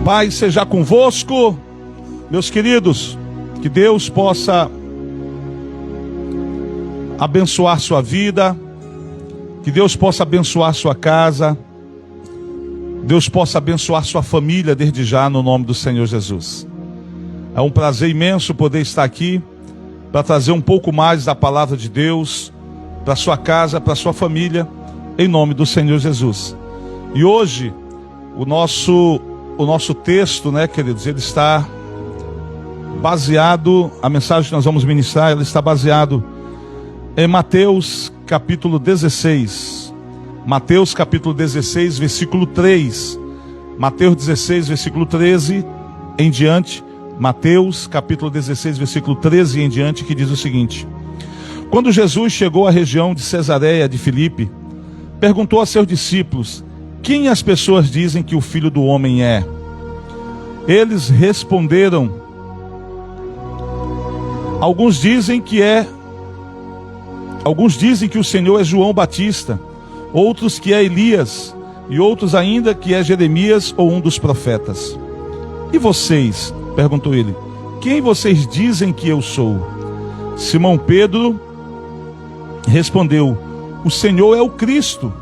Paz seja convosco, meus queridos, que Deus possa abençoar sua vida, que Deus possa abençoar sua casa, Deus possa abençoar sua família desde já, no nome do Senhor Jesus. É um prazer imenso poder estar aqui para trazer um pouco mais da palavra de Deus para sua casa, para sua família, em nome do Senhor Jesus. E hoje o nosso texto, né, queridos, ele está baseado, a mensagem que nós vamos ministrar, ela está baseado em Mateus capítulo 16. Mateus capítulo 16, versículo 3. Mateus 16, versículo 13 em diante. Mateus capítulo 16, versículo 13 em diante, que diz o seguinte: Quando Jesus chegou à região de Cesareia de Filipe, perguntou a seus discípulos: Quem as pessoas dizem que o Filho do Homem é? Eles responderam: Alguns dizem que o Senhor é João Batista, outros que é Elias, e outros ainda que é Jeremias ou um dos profetas. E vocês? Perguntou ele: Quem vocês dizem que eu sou? Simão Pedro respondeu: O Senhor é o Cristo,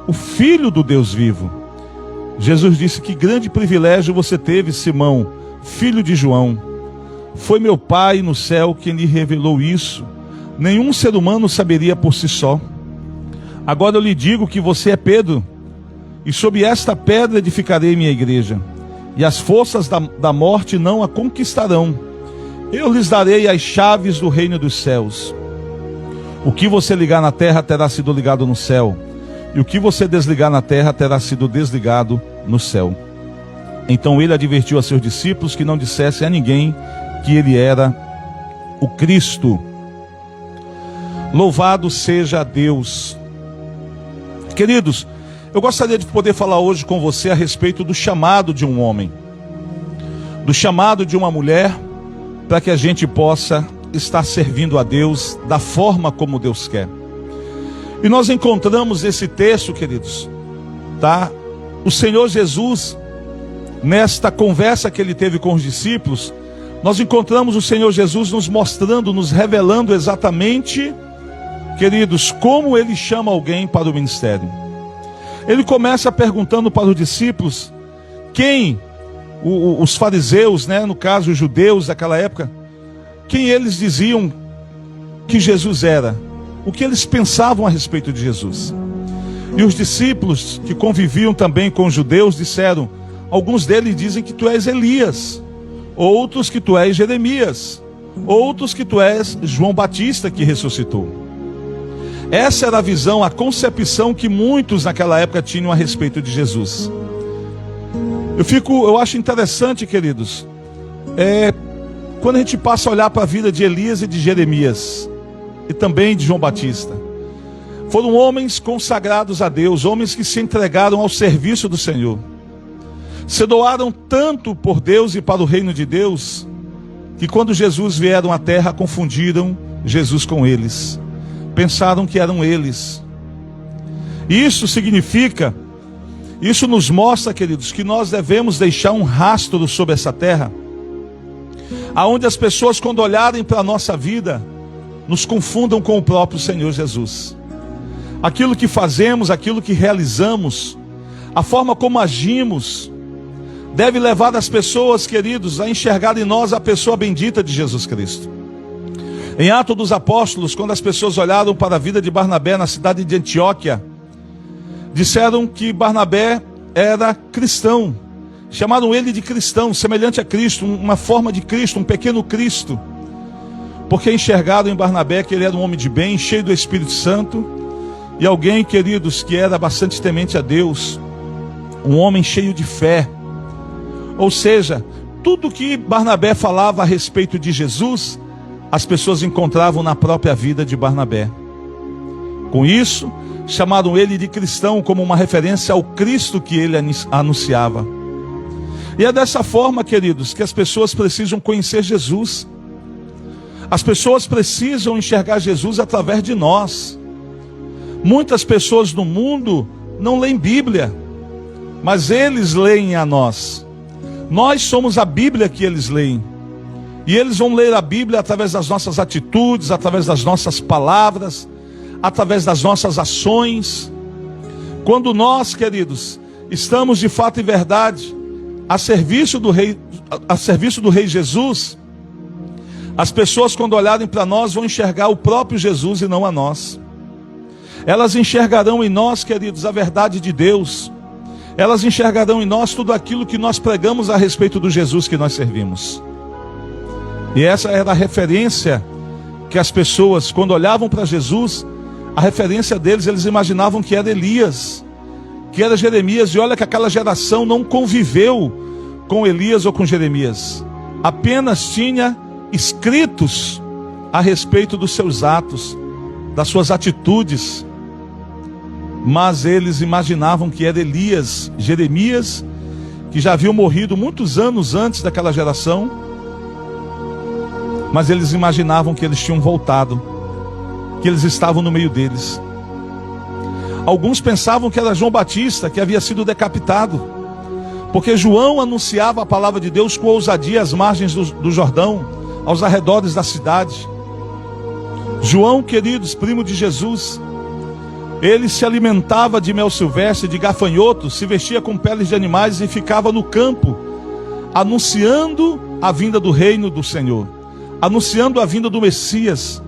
o Filho do Deus vivo. Jesus disse: Que grande privilégio você teve, Simão, filho de João. Foi meu Pai no céu quem lhe revelou isso. Nenhum ser humano saberia por si só. Agora eu lhe digo que você é Pedro, e sobre esta pedra edificarei minha igreja, e as forças da morte não a conquistarão. Eu lhes darei as chaves do reino dos céus. O que você ligar na terra terá sido ligado no céu, e o que você desligar na terra terá sido desligado no céu. Então ele advertiu a seus discípulos que não dissessem a ninguém que ele era o Cristo. Louvado seja Deus. Queridos, eu gostaria de poder falar hoje com você a respeito do chamado de um homem, do chamado de uma mulher, para que a gente possa estar servindo a Deus da forma como Deus quer. E nós encontramos esse texto, queridos, tá? O Senhor Jesus, nesta conversa que ele teve com os discípulos, nós encontramos o Senhor Jesus nos mostrando, nos revelando exatamente, queridos, como ele chama alguém para o ministério. Ele começa perguntando para os discípulos quem, os fariseus, né, no caso os judeus daquela época, quem eles diziam que Jesus era, o que eles pensavam a respeito de Jesus. E os discípulos que conviviam também com os judeus disseram: alguns deles dizem que tu és Elias, outros que tu és Jeremias, outros que tu és João Batista que ressuscitou. Essa era a visão, a concepção que muitos naquela época tinham a respeito de Jesus. Eu acho interessante, queridos, quando a gente passa a olhar para a vida de Elias e de Jeremias, e também de João Batista. Foram homens consagrados a Deus, homens que se entregaram ao serviço do Senhor. Se doaram tanto por Deus e para o reino de Deus, que quando Jesus vieram à terra, confundiram Jesus com eles. Pensaram que eram eles. Isso significa, isso nos mostra, queridos, que nós devemos deixar um rastro sobre essa terra, aonde as pessoas, quando olharem para a nossa vida, nos confundam com o próprio Senhor Jesus. Aquilo que fazemos, aquilo que realizamos, a forma como agimos, deve levar as pessoas, queridos, a enxergar em nós a pessoa bendita de Jesus Cristo. Em Atos dos Apóstolos, quando as pessoas olharam para a vida de Barnabé na cidade de Antioquia, disseram que Barnabé era cristão, chamaram ele de cristão, semelhante a Cristo, uma forma de Cristo, um pequeno Cristo, porque enxergaram em Barnabé que ele era um homem de bem, cheio do Espírito Santo, e alguém, queridos, que era bastante temente a Deus, um homem cheio de fé. Ou seja, tudo que Barnabé falava a respeito de Jesus, as pessoas encontravam na própria vida de Barnabé. Com isso, chamaram ele de cristão, como uma referência ao Cristo que ele anunciava. E é dessa forma, queridos, que as pessoas precisam conhecer Jesus. As pessoas precisam enxergar Jesus através de nós. Muitas pessoas no mundo não leem Bíblia, mas eles leem a nós. Nós somos a Bíblia que eles leem. E eles vão ler a Bíblia através das nossas atitudes, através das nossas palavras, através das nossas ações. Quando nós, queridos, estamos de fato e verdade a serviço do Rei Jesus, as pessoas, quando olharem para nós, vão enxergar o próprio Jesus e não a nós. Elas enxergarão em nós, queridos, a verdade de Deus. Elas enxergarão em nós tudo aquilo que nós pregamos a respeito do Jesus que nós servimos. E essa era a referência que as pessoas, quando olhavam para Jesus, a referência deles, eles imaginavam que era Elias, que era Jeremias. E olha que aquela geração não conviveu com Elias ou com Jeremias. Apenas tinha escritos a respeito dos seus atos, das suas atitudes. Mas eles imaginavam que era Elias, Jeremias, que já haviam morrido muitos anos antes daquela geração. Mas eles imaginavam que eles tinham voltado, que eles estavam no meio deles. Alguns pensavam que era João Batista, que havia sido decapitado, porque João anunciava a palavra de Deus com ousadia às margens do Jordão, aos arredores da cidade. João, queridos, primo de Jesus, ele se alimentava de mel silvestre, de gafanhotos, se vestia com peles de animais e ficava no campo, anunciando a vinda do reino do Senhor, anunciando a vinda do Messias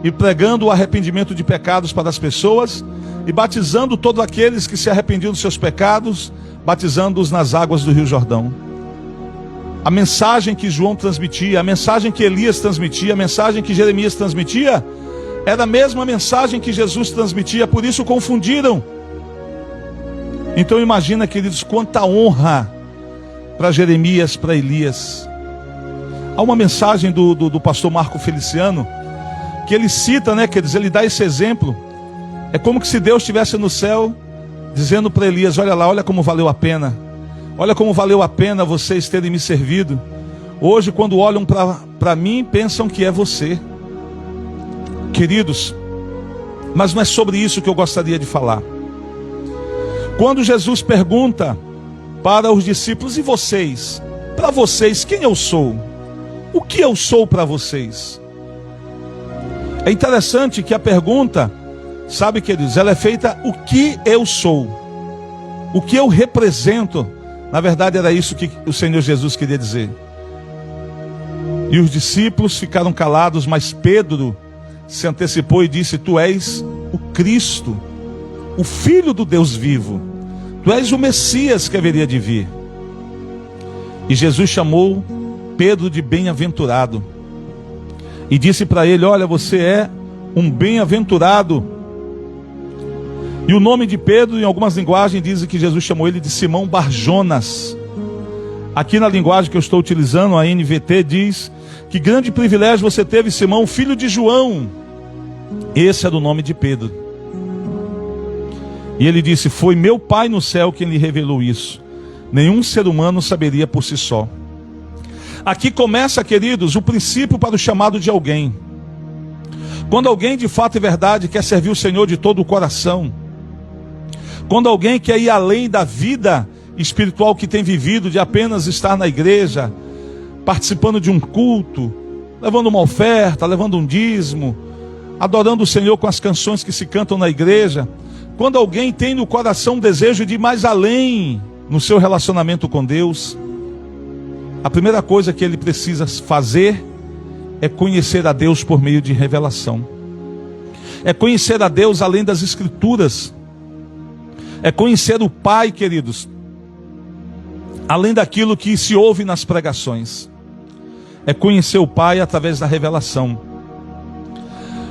e pregando o arrependimento de pecados para as pessoas e batizando todos aqueles que se arrependiam dos seus pecados, batizando-os nas águas do Rio Jordão. A mensagem que João transmitia, a mensagem que Elias transmitia, a mensagem que Jeremias transmitia, era a mesma mensagem que Jesus transmitia, por isso confundiram. Então imagina, queridos, quanta honra para Jeremias, para Elias. Há uma mensagem do pastor Marco Feliciano, que ele cita, né, queridos, ele dá esse exemplo. É como que se Deus estivesse no céu, dizendo para Elias: olha lá, olha como valeu a pena. Olha como valeu a pena vocês terem me servido. Hoje, quando olham para mim, pensam que é você. Queridos, mas não é sobre isso que eu gostaria de falar. Quando Jesus pergunta para os discípulos: e vocês? Para vocês, quem eu sou? O que eu sou para vocês? É interessante que a pergunta, sabe, queridos, ela é feita: o que eu sou? O que eu represento? Na verdade era isso que o Senhor Jesus queria dizer. E os discípulos ficaram calados, mas Pedro se antecipou e disse: tu és o Cristo, o Filho do Deus vivo. Tu és o Messias que haveria de vir. E Jesus chamou Pedro de bem-aventurado e disse para ele: olha, você é um bem-aventurado. E o nome de Pedro, em algumas linguagens, dizem que Jesus chamou ele de Simão Barjonas. Aqui na linguagem que eu estou utilizando, a NVT, diz: que grande privilégio você teve, Simão, filho de João. Esse era o nome de Pedro. E ele disse: foi meu Pai no céu quem lhe revelou isso. Nenhum ser humano saberia por si só. Aqui começa, queridos, o princípio para o chamado de alguém. Quando alguém de fato e verdade quer servir o Senhor de todo o coração, quando alguém quer ir além da vida espiritual que tem vivido, de apenas estar na igreja, participando de um culto, levando uma oferta, levando um dízimo, adorando o Senhor com as canções que se cantam na igreja, quando alguém tem no coração o desejo de ir mais além no seu relacionamento com Deus, a primeira coisa que ele precisa fazer é conhecer a Deus por meio de revelação. É conhecer a Deus além das Escrituras. É conhecer o Pai, queridos, além daquilo que se ouve nas pregações. É conhecer o Pai através da revelação.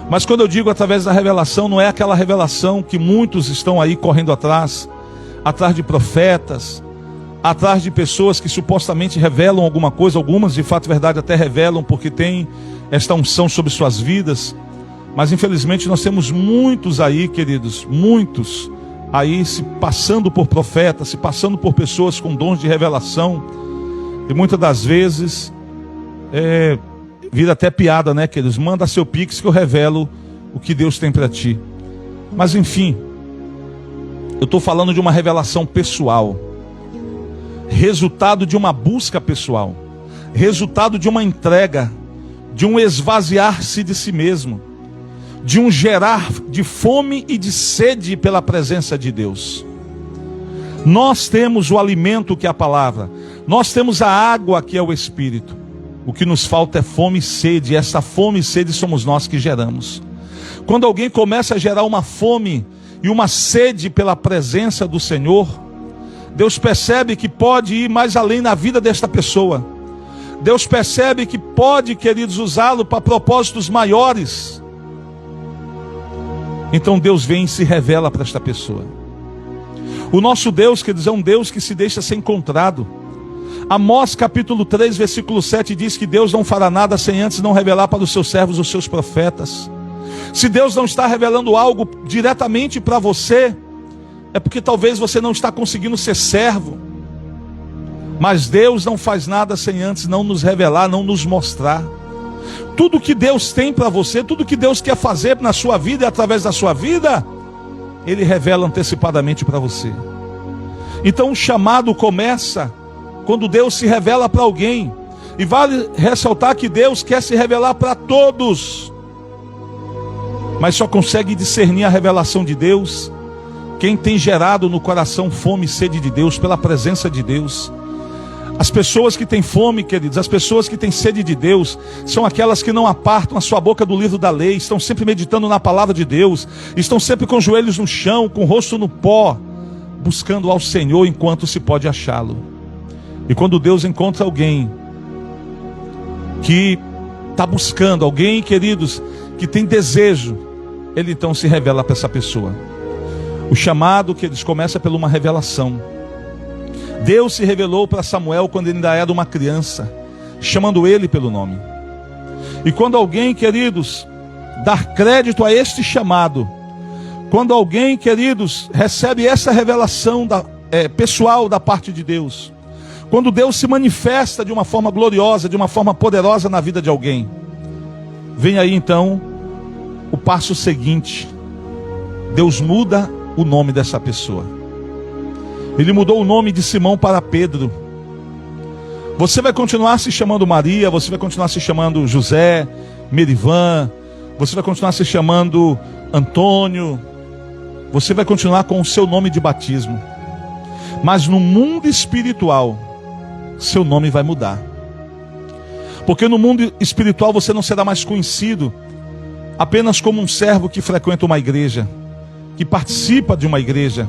Mas quando eu digo através da revelação, não é aquela revelação que muitos estão aí correndo atrás de profetas, atrás de pessoas que supostamente revelam alguma coisa. Algumas de fato e verdade até revelam, porque tem esta unção sobre suas vidas. Mas infelizmente nós temos muitos aí, queridos, muitos aí se passando por profetas, se passando por pessoas com dons de revelação. E muitas das vezes vira até piada, né, queridos? Manda seu pix que eu revelo o que Deus tem para ti. Mas enfim, eu estou falando de uma revelação pessoal. resultado de uma busca pessoal, resultado de uma entrega, de um esvaziar-se de si mesmo, de um gerar de fome e de sede pela presença de Deus. Nós temos o alimento que é a palavra, nós temos a água que é o Espírito. O que nos falta é fome e sede, e essa fome e sede somos nós que geramos. Quando alguém começa a gerar uma fome e uma sede pela presença do Senhor, Deus percebe que pode ir mais além na vida desta pessoa. Deus percebe que pode, queridos, usá-lo para propósitos maiores. Então Deus vem e se revela para esta pessoa. O nosso Deus, queridos, é um Deus que se deixa ser encontrado. Amós capítulo 3, versículo 7 diz que Deus não fará nada sem antes não revelar para os seus servos, os seus profetas. Se Deus não está revelando algo diretamente para você, é porque talvez você não está conseguindo ser servo. Mas Deus não faz nada sem antes não nos revelar, não nos mostrar. Tudo que Deus tem para você, tudo que Deus quer fazer na sua vida e através da sua vida, Ele revela antecipadamente para você. Então o chamado começa quando Deus se revela para alguém. E vale ressaltar que Deus quer se revelar para todos, mas só consegue discernir a revelação de Deus quem tem gerado no coração fome e sede de Deus, pela presença de Deus. As pessoas que têm fome, queridos, as pessoas que têm sede de Deus, são aquelas que não apartam a sua boca do livro da lei, estão sempre meditando na palavra de Deus, estão sempre com os joelhos no chão, com o rosto no pó, buscando ao Senhor enquanto se pode achá-lo. E quando Deus encontra alguém que está buscando, alguém, queridos, que tem desejo, Ele então se revela para essa pessoa. O chamado, queridos, começa por uma revelação. Deus se revelou para Samuel quando ele ainda era uma criança, chamando ele pelo nome. E quando alguém, queridos, dar crédito a este chamado, quando alguém, queridos, recebe essa revelação pessoal da parte de Deus, quando Deus se manifesta de uma forma gloriosa, de uma forma poderosa na vida de alguém, vem aí então o passo seguinte. Deus muda o nome dessa pessoa. Ele mudou o nome de Simão para Pedro. Você vai continuar se chamando Maria, você vai continuar se chamando José, Merivan, você vai continuar se chamando Antônio, você vai continuar com o seu nome de batismo. Mas no mundo espiritual, seu nome vai mudar. Porque no mundo espiritual você não será mais conhecido apenas como um servo que frequenta uma igreja, que participa de uma igreja.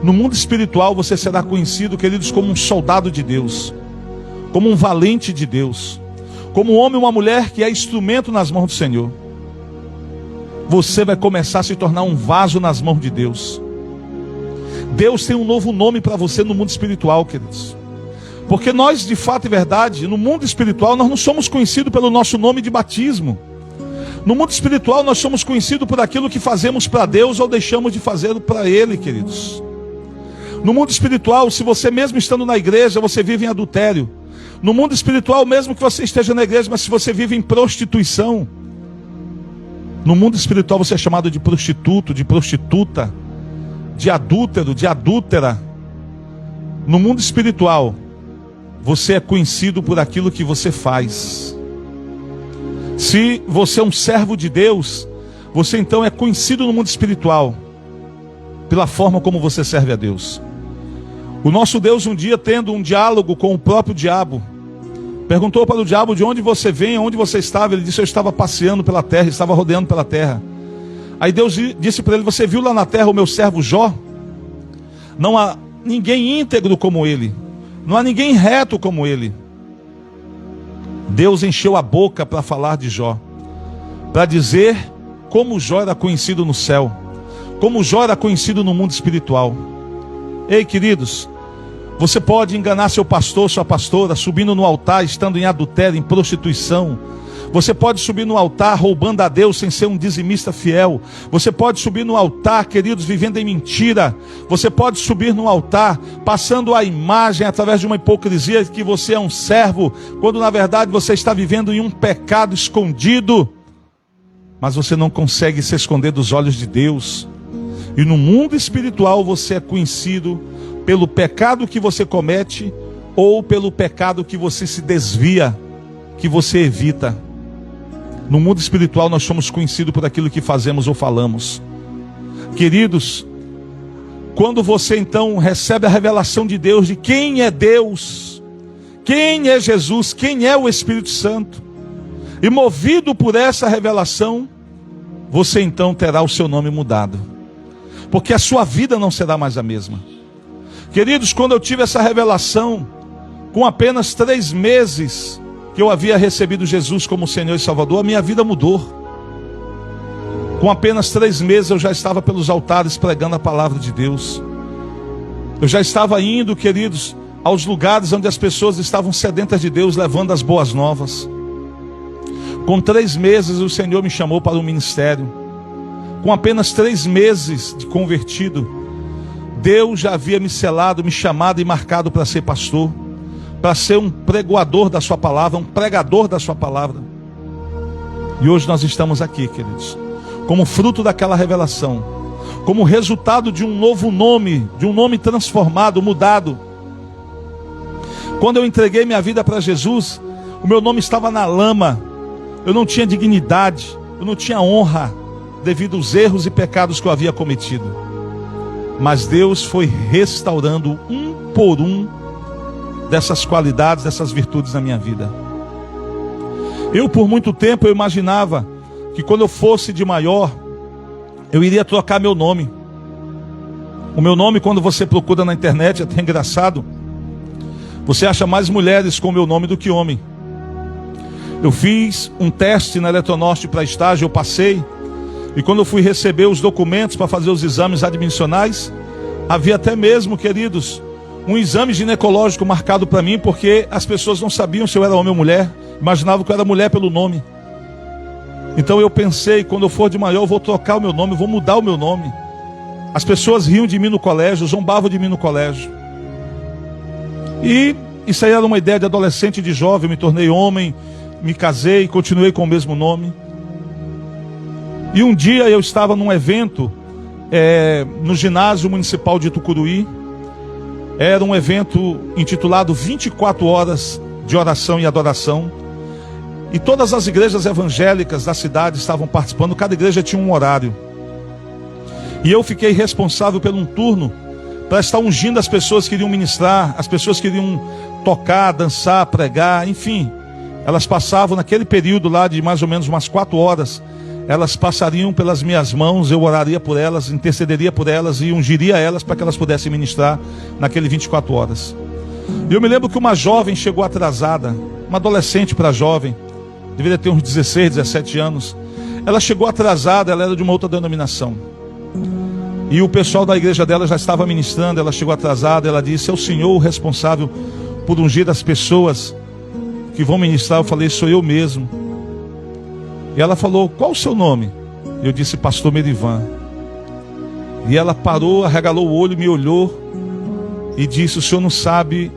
No mundo espiritual você será conhecido, queridos, como um soldado de Deus, como um valente de Deus, como um homem ou uma mulher que é instrumento nas mãos do Senhor. Você vai começar a se tornar um vaso nas mãos de Deus. Deus tem um novo nome para você no mundo espiritual, queridos. Porque nós, de fato e verdade, no mundo espiritual, nós não somos conhecidos pelo nosso nome de batismo. No mundo espiritual, nós somos conhecidos por aquilo que fazemos para Deus ou deixamos de fazer para Ele, queridos. No mundo espiritual, se você mesmo estando na igreja, você vive em adultério. No mundo espiritual, mesmo que você esteja na igreja, mas se você vive em prostituição. No mundo espiritual você é chamado de prostituto, de prostituta, de adúltero, de adúltera. No mundo espiritual, você é conhecido por aquilo que você faz. Se você é um servo de Deus, você então é conhecido no mundo espiritual pela forma como você serve a Deus. O nosso Deus, um dia, tendo um diálogo com o próprio diabo, perguntou para o diabo: de onde você vem, onde você estava? Ele disse: eu estava passeando pela terra, estava rodeando pela terra. Aí Deus disse para ele: você viu lá na terra o meu servo Jó? Não há ninguém íntegro como ele, não há ninguém reto como ele. Deus encheu a boca para falar de Jó, para dizer como Jó era conhecido no céu, como Jó era conhecido no mundo espiritual. Ei, queridos, você pode enganar seu pastor, sua pastora, subindo no altar, estando em adultério, em prostituição. Você pode subir no altar roubando a Deus sem ser um dizimista fiel. Você pode subir no altar, queridos, vivendo em mentira. Você pode subir no altar passando a imagem através de uma hipocrisia que você é um servo, quando na verdade você está vivendo em um pecado escondido. Mas você não consegue se esconder dos olhos de Deus. E no mundo espiritual você é conhecido pelo pecado que você comete ou pelo pecado que você se desvia, que você evita. No mundo espiritual nós somos conhecidos por aquilo que fazemos ou falamos. Queridos, quando você então recebe a revelação de Deus, de quem é Deus, quem é Jesus, quem é o Espírito Santo, e movido por essa revelação, você então terá o seu nome mudado, porque a sua vida não será mais a mesma. Queridos, quando eu tive essa revelação, com apenas 3 meses que eu havia recebido Jesus como Senhor e Salvador, a minha vida mudou. Com apenas 3 meses eu já estava pelos altares pregando a palavra de Deus. Eu já estava indo, queridos, aos lugares onde as pessoas estavam sedentas de Deus, levando as boas novas. Com 3 meses o Senhor me chamou para o ministério. Com apenas 3 meses de convertido, Deus já havia me selado, me chamado e marcado para ser pastor, para ser um pregoador da sua palavra, um pregador da sua palavra. E hoje nós estamos aqui, queridos, como fruto daquela revelação, como resultado de um novo nome, de um nome transformado, mudado. Quando eu entreguei minha vida para Jesus, o meu nome estava na lama. Eu não tinha dignidade, eu não tinha honra, devido aos erros e pecados que eu havia cometido. Mas Deus foi restaurando um por um dessas qualidades, dessas virtudes na minha vida. Eu por muito tempo eu imaginava que quando eu fosse de maior, eu iria trocar meu nome. O meu nome, quando você procura na internet, é até engraçado, você acha mais mulheres com o meu nome do que homem. Eu fiz um teste na Eletronorte para estágio, eu passei, e quando eu fui receber os documentos para fazer os exames admissionais, havia até mesmo, queridos, um exame ginecológico marcado para mim, porque as pessoas não sabiam se eu era homem ou mulher, imaginavam que eu era mulher pelo nome. Então eu pensei, quando eu for de maior eu vou trocar o meu nome, eu vou mudar o meu nome. As pessoas riam de mim no colégio, zombavam de mim no colégio. E isso aí era uma ideia de adolescente, de jovem. Eu me tornei homem, me casei, continuei com o mesmo nome. E um dia eu estava num evento no ginásio municipal de Tucuruí. Era um evento intitulado 24 horas de oração e adoração. E todas as igrejas evangélicas da cidade estavam participando, cada igreja tinha um horário. E eu fiquei responsável por um turno para estar ungindo as pessoas que iriam ministrar, as pessoas que iriam tocar, dançar, pregar, enfim. Elas passavam naquele período lá de mais ou menos umas 4 horas, elas passariam pelas minhas mãos, eu oraria por elas, intercederia por elas e ungiria elas para que elas pudessem ministrar naquele 24 horas. E eu me lembro que uma jovem chegou atrasada, uma adolescente para jovem, deveria ter uns 16, 17 anos. Ela chegou atrasada, ela era de uma outra denominação. E o pessoal da igreja dela já estava ministrando, ela chegou atrasada, ela disse: é o senhor o responsável por ungir as pessoas que vão ministrar? Eu falei: sou eu mesmo. E ela falou: qual o seu nome? Eu disse: pastor Merivan. E ela parou, arregalou o olho, me olhou e disse: o senhor não sabe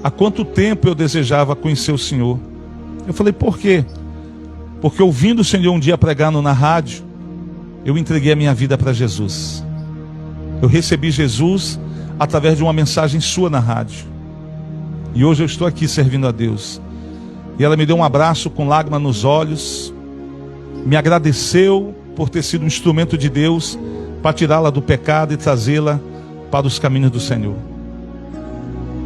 há quanto tempo eu desejava conhecer o senhor. Eu falei: por quê? Porque ouvindo o Senhor um dia pregando na rádio, eu entreguei a minha vida para Jesus. Eu recebi Jesus através de uma mensagem sua na rádio. E hoje eu estou aqui servindo a Deus. E ela me deu um abraço com lágrimas nos olhos, me agradeceu por ter sido um instrumento de Deus para tirá-la do pecado e trazê-la para os caminhos do Senhor.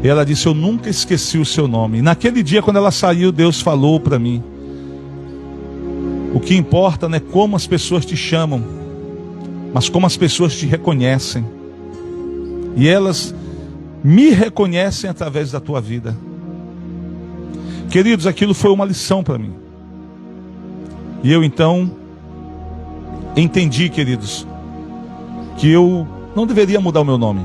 E ela disse: eu nunca esqueci o seu nome. E naquele dia, quando ela saiu, Deus falou para mim: o que importa não é como as pessoas te chamam, mas como as pessoas te reconhecem. E elas me reconhecem através da tua vida. Queridos, aquilo foi uma lição para mim. E eu então entendi, queridos, que eu não deveria mudar o meu nome.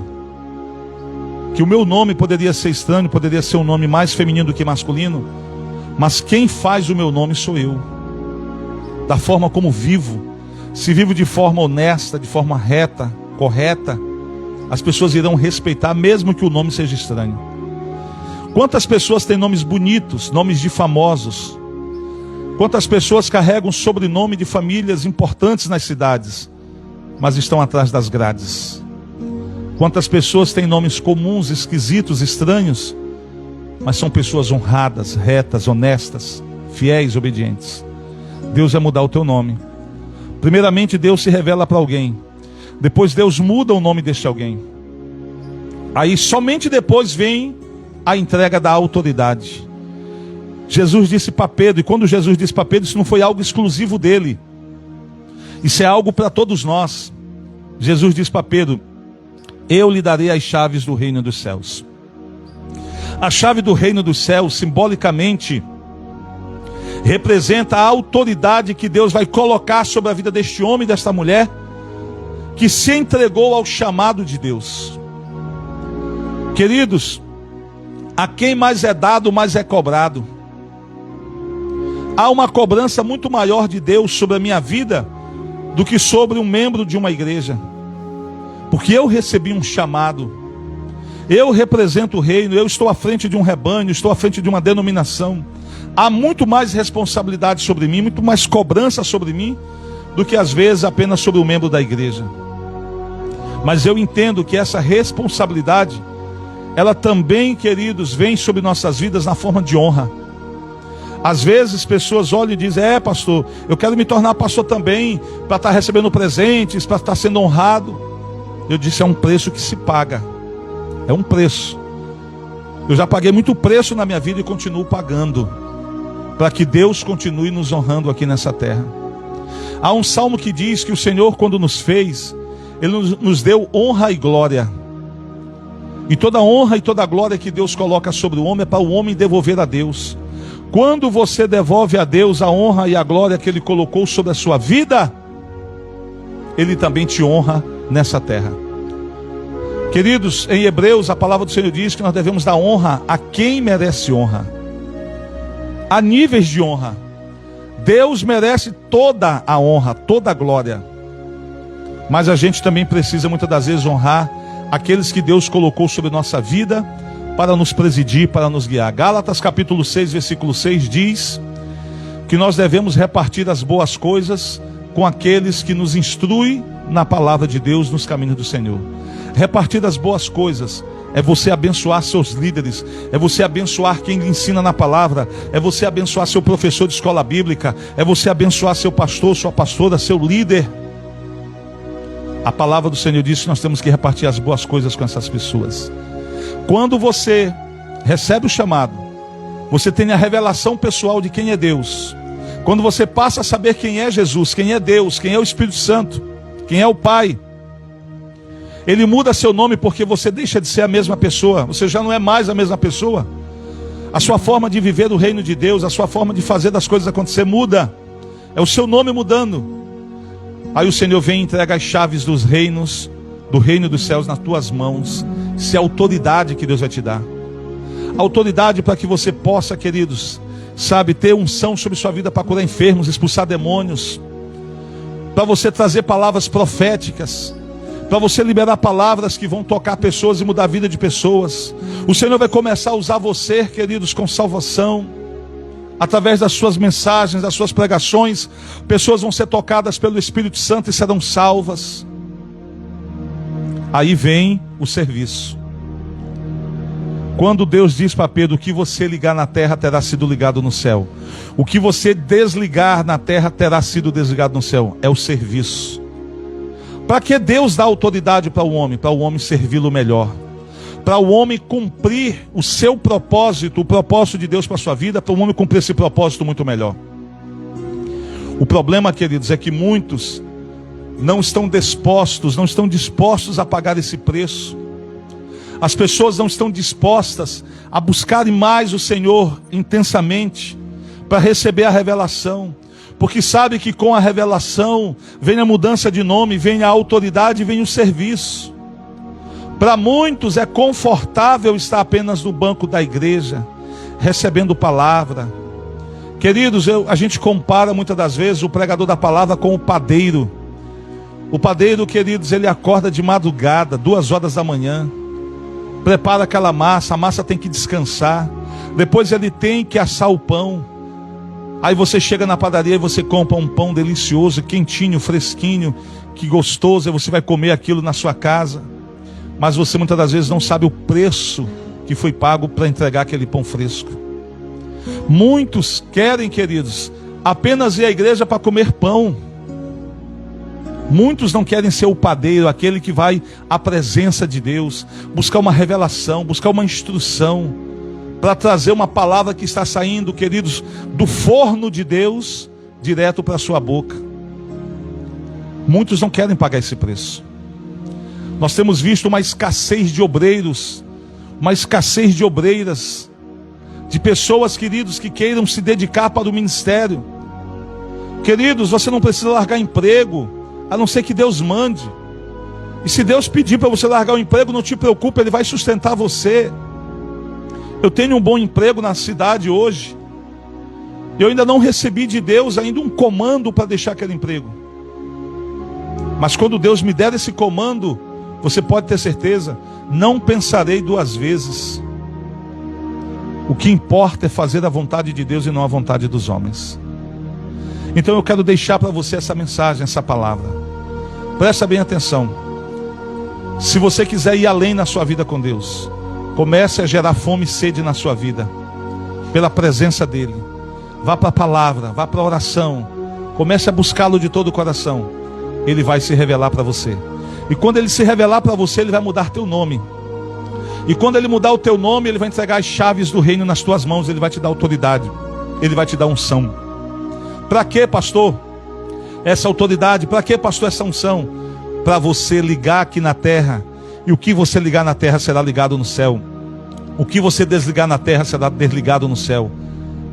Que o meu nome poderia ser estranho, poderia ser um nome mais feminino do que masculino, mas quem faz o meu nome sou eu. Da forma como vivo, se vivo de forma honesta, de forma reta, correta, as pessoas irão respeitar, mesmo que o nome seja estranho. Quantas pessoas têm nomes bonitos, nomes de famosos? Quantas pessoas carregam o sobrenome de famílias importantes nas cidades, mas estão atrás das grades? Quantas pessoas têm nomes comuns, esquisitos, estranhos, mas são pessoas honradas, retas, honestas, fiéis, obedientes. Deus vai mudar o teu nome. Primeiramente Deus se revela para alguém, depois Deus muda o nome deste alguém. Aí somente depois vem a entrega da autoridade. Jesus disse para Pedro, e quando Jesus disse para Pedro, isso não foi algo exclusivo dele, isso é algo para todos nós. Jesus disse para Pedro: eu lhe darei as chaves do reino dos céus. A chave do reino dos céus, simbolicamente, representa a autoridade que Deus vai colocar sobre a vida deste homem e desta mulher, que se entregou ao chamado de Deus. Queridos, a quem mais é dado, mais é cobrado. Há uma cobrança muito maior de Deus sobre a minha vida do que sobre um membro de uma igreja, porque eu recebi um chamado, eu represento o reino, eu estou à frente de um rebanho, estou à frente de uma denominação. Há muito mais responsabilidade sobre mim, muito mais cobrança sobre mim, do que às vezes apenas sobre o membro da igreja. Mas eu entendo que essa responsabilidade, ela também, queridos, vem sobre nossas vidas na forma de honra. Às vezes pessoas olham e dizem: pastor, eu quero me tornar pastor também, para estar recebendo presentes, para estar sendo honrado. Eu disse: é um preço que se paga, é um preço. Eu já paguei muito preço na minha vida e continuo pagando, para que Deus continue nos honrando aqui nessa terra. Há um salmo que diz que o Senhor, quando nos fez, Ele nos deu honra e glória. E toda honra e toda glória que Deus coloca sobre o homem é para o homem devolver a Deus. Quando você devolve a Deus a honra e a glória que Ele colocou sobre a sua vida, Ele também te honra nessa terra. Queridos, em Hebreus a palavra do Senhor diz que nós devemos dar honra a quem merece honra. Há níveis de honra. Deus merece toda a honra, toda a glória. Mas a gente também precisa muitas das vezes honrar aqueles que Deus colocou sobre nossa vida, para nos presidir, para nos guiar. Gálatas capítulo 6, versículo 6 diz que nós devemos repartir as boas coisas com aqueles que nos instruem na palavra de Deus, nos caminhos do Senhor. Repartir as boas coisas é você abençoar seus líderes, é você abençoar quem lhe ensina na palavra, é você abençoar seu professor de escola bíblica, é você abençoar seu pastor, sua pastora, seu líder. A palavra do Senhor diz que nós temos que repartir as boas coisas com essas pessoas. Quando você recebe o chamado, você tem a revelação pessoal de quem é Deus. Quando você passa a saber quem é Jesus, quem é Deus, quem é o Espírito Santo, quem é o Pai, Ele muda seu nome, porque você deixa de ser a mesma pessoa. Você já não é mais a mesma pessoa. A sua forma de viver o reino de Deus, a sua forma de fazer das coisas acontecer muda. É o seu nome mudando. Aí o Senhor vem e entrega as chaves dos reinos, do reino dos céus nas tuas mãos. Isso é a autoridade que Deus vai te dar. Autoridade para que você possa, queridos, ter unção sobre sua vida para curar enfermos, expulsar demônios, para você trazer palavras proféticas, para você liberar palavras que vão tocar pessoas e mudar a vida de pessoas. O Senhor vai começar a usar você, queridos, com salvação. Através das suas mensagens, das suas pregações, pessoas vão ser tocadas pelo Espírito Santo e serão salvas. Aí vem o serviço. Quando Deus diz para Pedro: o que você ligar na terra terá sido ligado no céu, o que você desligar na terra terá sido desligado no céu, é o serviço. Para que Deus dá autoridade para o homem servi-lo melhor, para o homem cumprir o seu propósito, o propósito de Deus para a sua vida, para o homem cumprir esse propósito muito melhor. O problema, queridos, é que muitos não estão dispostos a pagar esse preço. As pessoas não estão dispostas a buscarem mais o Senhor intensamente, para receber a revelação, porque sabe que com a revelação vem a mudança de nome, vem a autoridade, vem o serviço. Para muitos é confortável estar apenas no banco da igreja, recebendo palavra. Queridos, a gente compara muitas das vezes o pregador da palavra com o padeiro. O padeiro, queridos, ele acorda de madrugada, 2 horas da manhã, prepara aquela massa, a massa tem que descansar, depois ele tem que assar o pão. Aí você chega na padaria e você compra um pão delicioso, quentinho, fresquinho, que gostoso, e você vai comer aquilo na sua casa. Mas você muitas das vezes não sabe o preço que foi pago para entregar aquele pão fresco. Muitos querem, queridos, apenas ir à igreja para comer pão. Muitos não querem ser o padeiro, aquele que vai à presença de Deus, buscar uma revelação, buscar uma instrução, para trazer uma palavra que está saindo, queridos, do forno de Deus, direto para a sua boca. Muitos não querem pagar esse preço. Nós temos visto uma escassez de obreiros, uma escassez de obreiras, de pessoas, queridos, que queiram se dedicar para o ministério. Queridos, você não precisa largar emprego, a não ser que Deus mande. E se Deus pedir para você largar o emprego, não te preocupe, Ele vai sustentar você. Eu tenho um bom emprego na cidade hoje. Eu ainda não recebi de Deus ainda um comando para deixar aquele emprego. Mas quando Deus me der esse comando, você pode ter certeza, não pensarei duas vezes. O que importa é fazer a vontade de Deus e não a vontade dos homens. Então eu quero deixar para você essa mensagem, essa palavra. Presta bem atenção. Se você quiser ir além na sua vida com Deus, comece a gerar fome e sede na sua vida, pela presença dEle. Vá para a palavra, vá para a oração. Comece a buscá-lo de todo o coração. Ele vai se revelar para você. E quando Ele se revelar para você, Ele vai mudar teu nome. E quando Ele mudar o teu nome, Ele vai entregar as chaves do reino nas tuas mãos. Ele vai te dar autoridade. Ele vai te dar unção. Para que, pastor, essa autoridade? Para que, pastor, essa unção? Para você ligar aqui na terra. E o que você ligar na terra será ligado no céu. O que você desligar na terra será desligado no céu.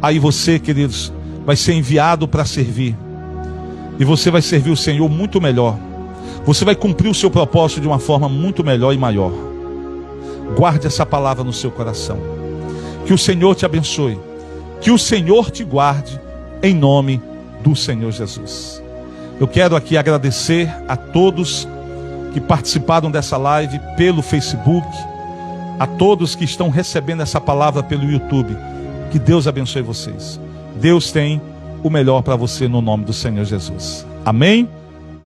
Aí você, queridos, vai ser enviado para servir. E você vai servir o Senhor muito melhor. Você vai cumprir o seu propósito de uma forma muito melhor e maior. Guarde essa palavra no seu coração. Que o Senhor te abençoe. Que o Senhor te guarde, em nome do Senhor Jesus. Eu quero aqui agradecer a todos que participaram dessa live pelo Facebook, a todos que estão recebendo essa palavra pelo YouTube. Que Deus abençoe vocês. Deus tem o melhor para você no nome do Senhor Jesus. Amém?